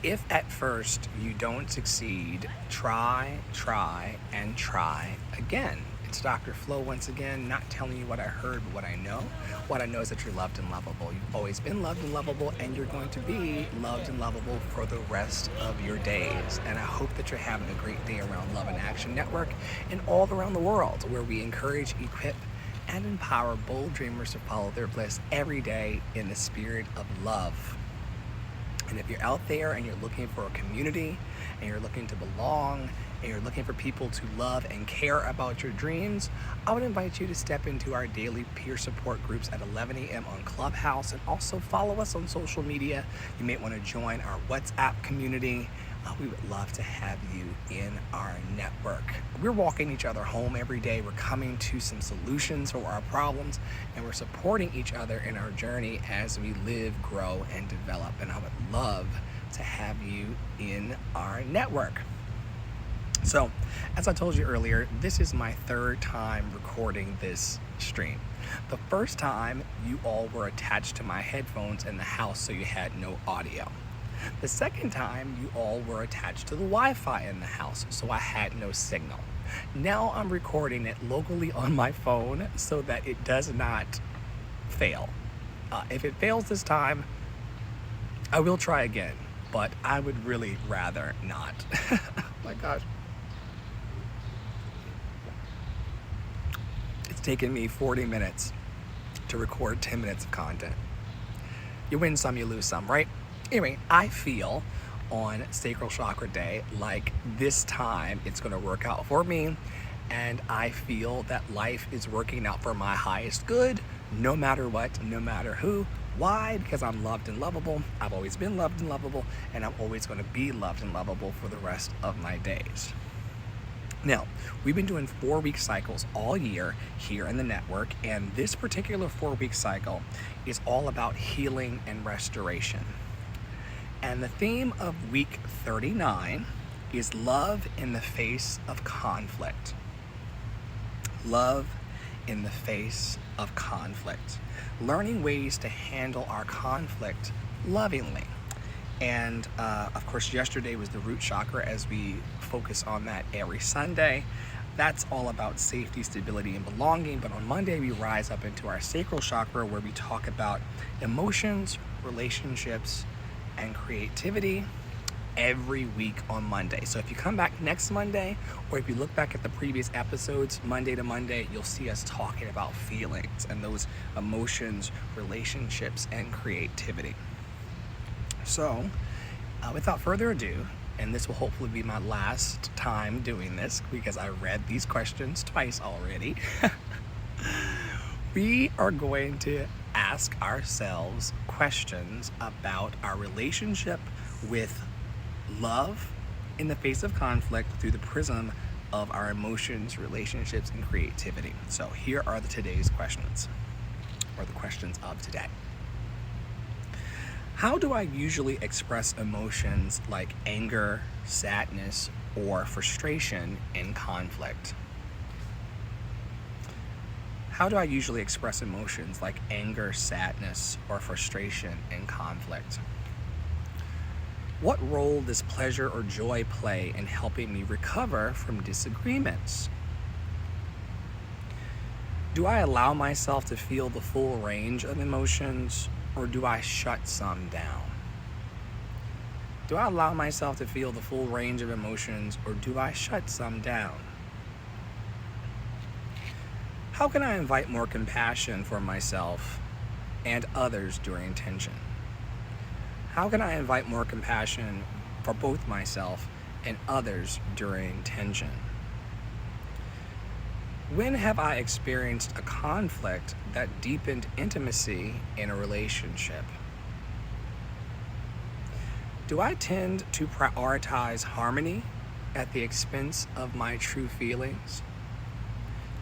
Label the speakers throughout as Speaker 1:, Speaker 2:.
Speaker 1: If at first you don't succeed, try, and try again. It's Dr. Flo once again, not telling you what I heard, but what I know. What I know is that you're loved and lovable. You've always been loved and lovable, and you're going to be loved and lovable for the rest of your days. And I hope that you're having a great day around Love in Action Network and all around the world, where we encourage, equip, and empower bold dreamers to follow their bliss every day in the spirit of love. And if you're out there and you're looking for a community, and you're looking to belong, and you're looking for people to love and care about your dreams, I would invite you to step into our daily peer support groups at 11 a.m. on Clubhouse, and also follow us on social media. You may want to join our WhatsApp community. We would love to have you in our network. We're walking each other home every day. We're coming to some solutions for our problems, and we're supporting each other in our journey as we live, grow, and develop. And I would love to have you in our network. So, as I told you earlier, this is my third time recording this stream. The first time, you all were attached to my headphones in the house, so you had no audio. The second time, you all were attached to the Wi-Fi in the house, so I had no signal. Now I'm recording it locally on my phone so that it does not fail. If it fails this time, I will try again, but I would really rather not. Oh my gosh. It's taken me 40 minutes to record 10 minutes of content. You win some, you lose some, right? Anyway, I feel on Sacral Chakra Day like this time it's going to work out for me, and I feel that life is working out for my highest good, no matter what, no matter who. Why? Because I'm loved and lovable. I've always been loved and lovable, and I'm always going to be loved and lovable for the rest of my days. Now, we've been doing 4-week cycles all year here in the network, and this particular 4-week cycle is all about healing and restoration. And the theme of week 39 is love in the face of conflict. Love in the face of conflict. Learning ways to handle our conflict lovingly. And of course, yesterday was the root chakra, as we focus on that every Sunday. That's all about safety, stability, and belonging. But on Monday, we rise up into our sacral chakra, where we talk about emotions, relationships, and creativity every week on Monday. So if you come back next Monday, or if you look back at the previous episodes, Monday to Monday, you'll see us talking about feelings and those emotions, relationships, and creativity. So without further ado, and this will hopefully be my last time doing this because I read these questions twice already, we are going to ask ourselves questions about our relationship with love in the face of conflict through the prism of our emotions, relationships, and creativity. So here are today's questions, or the questions of today. How do I usually express emotions like anger, sadness, or frustration in conflict? How do I usually express emotions like anger, sadness, or frustration in conflict? What role does pleasure or joy play in helping me recover from disagreements? Do I allow myself to feel the full range of emotions, or do I shut some down? Do I allow myself to feel the full range of emotions, or do I shut some down? How can I invite more compassion for myself and others during tension? How can I invite more compassion for both myself and others during tension? When have I experienced a conflict that deepened intimacy in a relationship? Do I tend to prioritize harmony at the expense of my true feelings?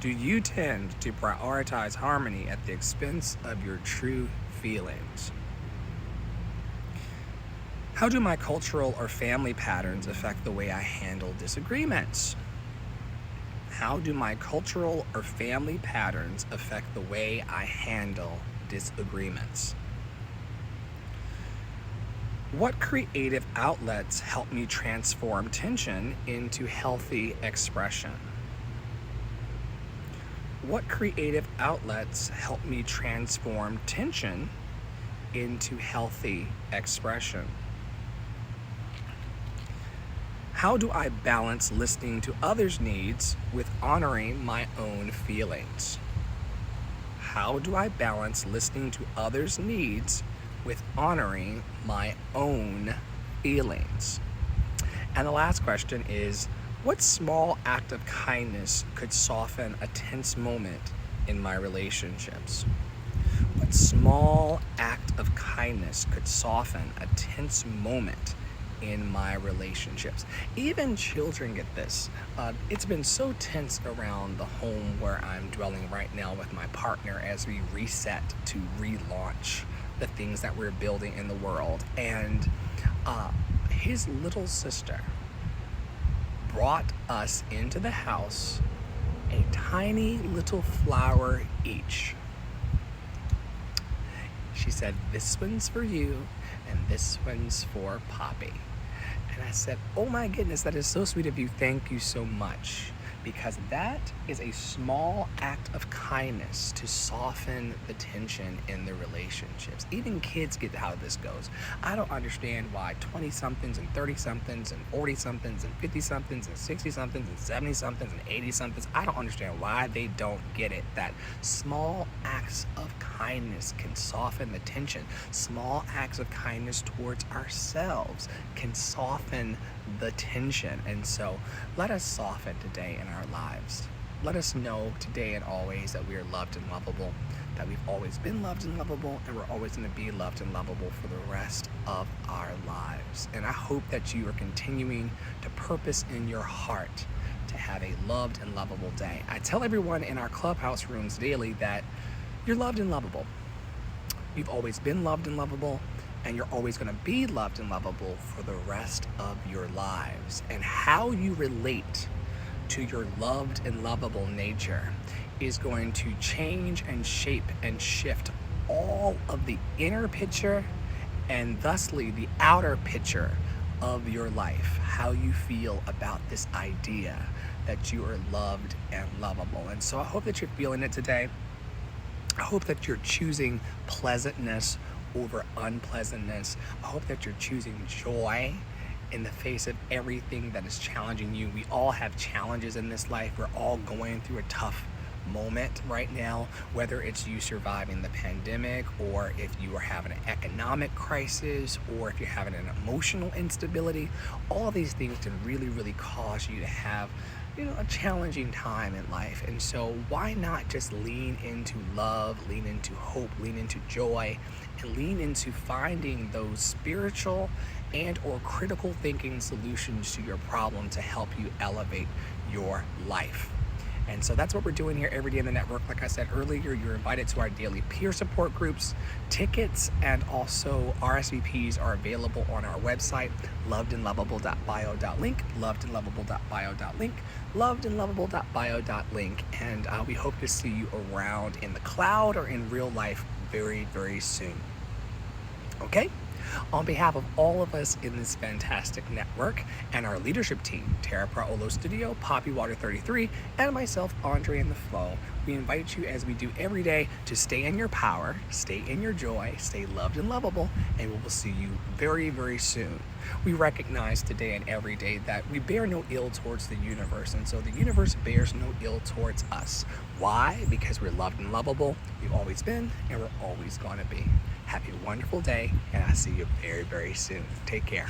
Speaker 1: Do you tend to prioritize harmony at the expense of your true feelings? How do my cultural or family patterns affect the way I handle disagreements? How do my cultural or family patterns affect the way I handle disagreements? What creative outlets help me transform tension into healthy expression? What creative outlets help me transform tension into healthy expression? How do I balance listening to others' needs with honoring my own feelings? How do I balance listening to others' needs with honoring my own feelings? And the last question is, what small act of kindness could soften a tense moment in my relationships? What small act of kindness could soften a tense moment in my relationships? Even children get this. It's been so tense around the home where I'm dwelling right now with my partner as we reset to relaunch the things that we're building in the world. And his little sister brought us into the house a tiny little flower each. She said, "This one's for you and this one's for Poppy." And I said, "Oh my goodness, that is so sweet of you. Thank you so much." Because that is a small act of kindness to soften the tension in the relationships. Even kids get how this goes. I don't understand why 20-somethings and 30-somethings and 40-somethings and 50-somethings and 60-somethings and 70-somethings and 80-somethings, I don't understand why they don't get it. That small acts of kindness can soften the tension. Small acts of kindness towards ourselves can soften the tension. And so let us soften today in our lives. Let us know today and always that we are loved and lovable, that we've always been loved and lovable, and we're always going to be loved and lovable for the rest of our lives. And I hope that you are continuing to purpose in your heart to have a loved and lovable day. I tell everyone in our clubhouse rooms daily that you're loved and lovable. You've always been loved and lovable, and you're always going to be loved and lovable for the rest of your lives. And how you relate to your loved and lovable nature is going to change and shape and shift all of the inner picture and thusly the outer picture of your life. How you feel about this idea that you are loved and lovable. And so I hope that you're feeling it today. I hope that you're choosing pleasantness over unpleasantness. I hope that you're choosing joy in the face of everything that is challenging you. We all have challenges in this life. We're all going through a tough moment right now, whether it's you surviving the pandemic, or if you are having an economic crisis, or if you're having an emotional instability. All these things can really cause you to have a challenging time in life. And so why not just lean into love, lean into hope, lean into joy, and lean into finding those spiritual and or critical thinking solutions to your problem to help you elevate your life. And so that's what we're doing here every day in the network. Like I said earlier, you're invited to our daily peer support groups. Tickets and also RSVPs are available on our website, lovedandlovable.bio.link, lovedandlovable.bio.link, lovedandlovable.bio.link. And we hope to see you around in the cloud or in real life very soon. Okay? On behalf of all of us in this fantastic network and our leadership team, Tara Praolo Studio, Poppy Water 33, and myself, Andre in the Flow, we invite you, as we do every day, to stay in your power, stay in your joy, stay loved and lovable, and we will see you very soon. We recognize today and every day that we bear no ill towards the universe, and so the universe bears no ill towards us. Why? Because we're loved and lovable, we've always been, and we're always going to be. Have a wonderful day, and I'll see you very soon. Take care.